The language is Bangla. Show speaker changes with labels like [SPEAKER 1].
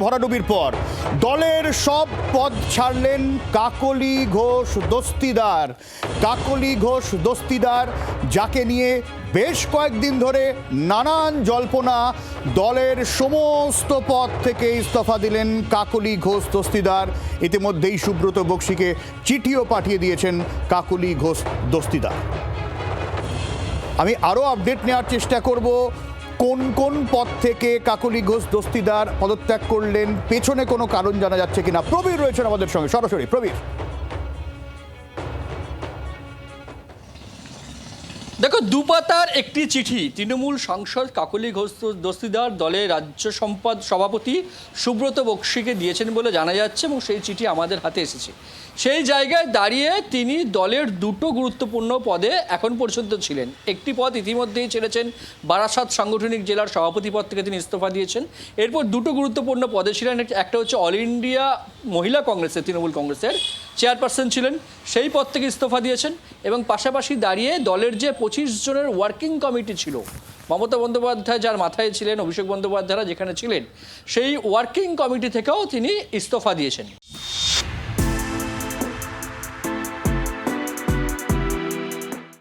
[SPEAKER 1] ভরাডুবির পর দলের সব পদ ছাড়লেন কাকলি ঘোষ দস্তিদার। কাকলি ঘোষ দস্তিদার, যাকে নিয়ে বেশ কয়েকদিন ধরে নানান জল্পনা, দলের সমস্ত পদ থেকে ইস্তফা দিলেন কাকলি ঘোষ দস্তিদার। ইতিমধ্যেই সুব্রত বক্সিকে চিঠিও পাঠিয়ে দিয়েছেন কাকলি ঘোষ দস্তিদার। আমি আরও আপডেট নেওয়ার চেষ্টা করব, কোন কোন পদ থেকে কাকলি ঘোষ দস্তিদার পদত্যাগ করলেন, পেছনে কোনো কারণ জানা যাচ্ছে কিনা। প্রবীর রয়েছেন আমাদের সঙ্গে সরাসরি। প্রবীর,
[SPEAKER 2] দেখো, দুপাতার একটি চিঠি তৃণমূল সাংসদ কাকলি ঘোষ দস্তিদার দলের রাজ্য সভাপতি সুব্রত বক্সিকে দিয়েছেন বলে জানা যাচ্ছে, এবং সেই চিঠি আমাদের হাতে এসেছে। সেই জায়গায় দাঁড়িয়ে তিনি দলের দুটো গুরুত্বপূর্ণ পদে এখন পর্যন্ত ছিলেন। একটি পদ ইতিমধ্যেই ছেড়েছেন, বারাসাত সাংগঠনিক জেলার সভাপতি পদ থেকে তিনি ইস্তফা দিয়েছেন। এরপর দুটো গুরুত্বপূর্ণ পদে ছিলেন, একটা হচ্ছে অল ইন্ডিয়া মহিলা কংগ্রেসের, তৃণমূল কংগ্রেসের চেয়ারপারসন ছিলেন, সেই পদ থেকে ইস্তফা দিয়েছেন। এবং পাশাপাশি দাঁড়িয়ে দলের যে 25 জনের ওয়ার্কিং কমিটি ছিল, মমতা বন্দ্যোপাধ্যায় যার মাথায় ছিলেন, অভিষেক বন্দ্যোপাধ্যায়রা যেখানে ছিলেন, সেই ওয়ার্কিং কমিটি থেকেও তিনি ইস্তফা দিয়েছেন।